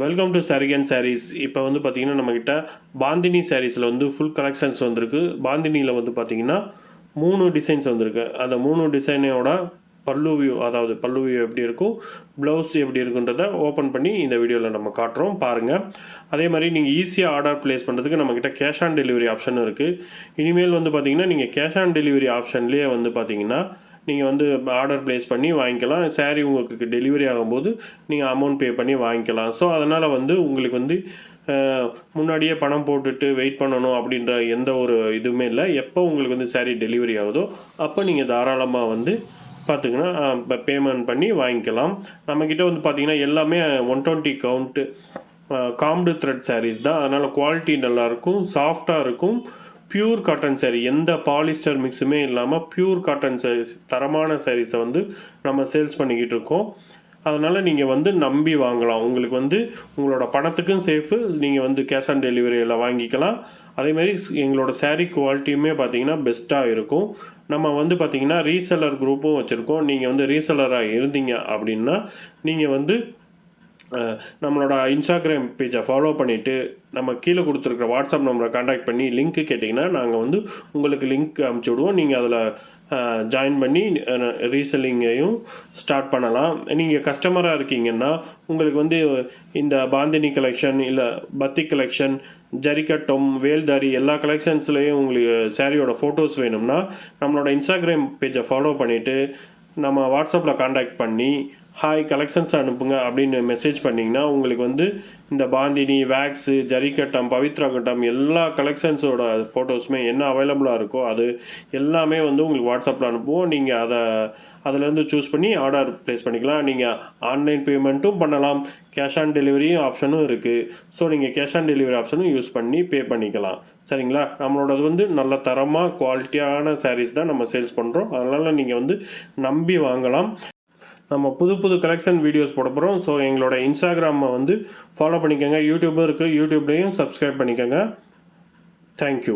Welcome to சரிகன் saris. இப்போ வந்து பார்த்திங்கன்னா நம்மக்கிட்ட பாந்தினி சாரீஸில் வந்து ஃபுல் கலெக்ஷன்ஸ் வந்திருக்கு. பாந்தினியில் வந்து பார்த்திங்கன்னா 3 டிசைன்ஸ் வந்திருக்கு. அந்த 3 டிசைனோட பல்லு வியூ, அதாவது பல்லு வியூ எப்படி இருக்கும், ப்ளவுஸ் எப்படி இருக்குன்றதை ஓப்பன் பண்ணி இந்த வீடியோவில் நம்ம காட்டுறோம், பாருங்கள். அதே மாதிரி நீங்கள் ஈஸியாக ஆர்டர் ப்ளேஸ் பண்ணுறதுக்கு நம்மக்கிட்ட கேஷ் ஆன் டெலிவரி ஆப்ஷனும் இருக்குது. இனிமேல் வந்து பார்த்திங்கன்னா நீங்கள் கேஷ் ஆன் டெலிவரி ஆப்ஷன்லேயே வந்து பார்த்திங்கன்னா நீங்கள் வந்து ஆர்டர் ப்ளேஸ் பண்ணி வாங்கிக்கலாம். சாரீ உங்களுக்கு டெலிவரி ஆகும்போது நீங்கள் அமௌண்ட் பே பண்ணி வாங்கிக்கலாம். ஸோ அதனால் வந்து உங்களுக்கு வந்து முன்னாடியே பணம் போட்டுட்டு வெயிட் பண்ணணும் அப்படின்ற எந்த ஒரு இதுவுமே இல்லை. எப்போ உங்களுக்கு வந்து சாரீ டெலிவரி ஆகுதோ அப்போ நீங்கள் தாராளமாக வந்து பார்த்திங்கன்னா பேமெண்ட் பண்ணி வாங்கிக்கலாம். நம்மக்கிட்ட வந்து பார்த்திங்கன்னா எல்லாமே 120 கவுண்ட்டு காம்டு த்ரெட் சாரீஸ் தான். அதனால் குவாலிட்டி நல்லாயிருக்கும், சாஃப்டாக இருக்கும். பியூர் காட்டன் சாரீ, எந்த பாலிஸ்டர் மிக்ஸுமே இல்லாமல் பியூர் காட்டன் சாரீஸ், தரமான சாரீஸை வந்து நம்ம சேல்ஸ் பண்ணிக்கிட்டு இருக்கோம். அதனால் நீங்கள் வந்து நம்பி வாங்கலாம். உங்களுக்கு வந்து உங்களோட பணத்துக்கும் சேஃபு, நீங்கள் வந்து கேஷ் ஆன் டெலிவரியில் வாங்கிக்கலாம். அதேமாதிரி எங்களோட சாரீ குவாலிட்டியுமே பார்த்திங்கன்னா பெஸ்ட்டாக இருக்கும். நம்ம வந்து பார்த்திங்கன்னா ரீசெல்லர் குரூப்பும் வச்சுருக்கோம். நீங்கள் வந்து ரீசெல்லராக இருந்தீங்க அப்படின்னா நீங்கள் வந்து நம்மளோட இன்ஸ்டாகிராம் பேஜை ஃபாலோ பண்ணிவிட்டு நம்ம கீழே கொடுத்துருக்குற வாட்ஸ்அப் நம்பரை கான்டாக்ட் பண்ணி லிங்க்கு கேட்டிங்கன்னா நாங்கள் வந்து உங்களுக்கு லிங்க் அனுப்பிச்சி விடுவோம். நீங்கள் அதில் ஜாயின் பண்ணி ரீசெல்லிங்கையும் ஸ்டார்ட் பண்ணலாம். நீங்கள் கஸ்டமராக இருக்கீங்கன்னா உங்களுக்கு வந்து இந்த பாந்தினி கலெக்ஷன், இல்லை பத்திக் கலெக்ஷன், ஜரிகட்டம், வேல்தாரி எல்லா கலெக்ஷன்ஸ்லேயும் உங்களுக்கு சாரியோட ஃபோட்டோஸ் வேணும்னா நம்மளோட இன்ஸ்டாகிராம் பேஜை ஃபாலோ பண்ணிவிட்டு நம்ம வாட்ஸ்அப்பில் கான்டாக்ட் பண்ணி ஹாய் கலெக்ஷன்ஸ் அனுப்புங்க அப்படின்னு மெசேஜ் பண்ணிங்கன்னா உங்களுக்கு வந்து இந்த பாந்தினி, வேக்ஸு, ஜரிகட்டம், பவித்ரா கட்டம் எல்லா கலெக்ஷன்ஸோட ஃபோட்டோஸுமே என்ன அவைலபிளாக இருக்கோ அது எல்லாமே வந்து உங்களுக்கு வாட்ஸ்அப்பில் அனுப்புவோம். நீங்கள் அதிலேருந்து சூஸ் பண்ணி ஆர்டர் ப்ளேஸ் பண்ணிக்கலாம். நீங்கள் ஆன்லைன் பேமெண்ட்டும் பண்ணலாம், கேஷ் ஆன் டெலிவரி ஆப்ஷனும் இருக்குது. ஸோ நீங்கள் கேஷ் ஆன் டெலிவரி ஆப்ஷனும் யூஸ் பண்ணி பே பண்ணிக்கலாம். சரிங்களா? நம்மளோடது வந்து நல்ல தரமாக குவாலிட்டியான சாரீஸ் தான் நம்ம சேல்ஸ் பண்ணுறோம். அதனால் நீங்கள் வந்து நம்பி வாங்கலாம். நம்ம புது கலெக்ஷன் வீடியோஸ் போட போகிறோம். ஸோ எங்களோட இன்ஸ்டாகிராமை வந்து ஃபாலோ பண்ணிக்கோங்க. யூடியூப்பும் இருக்குது, யூடியூப்லேயும் சப்ஸ்கிரைப் பண்ணிக்கோங்க. தேங்க்யூ.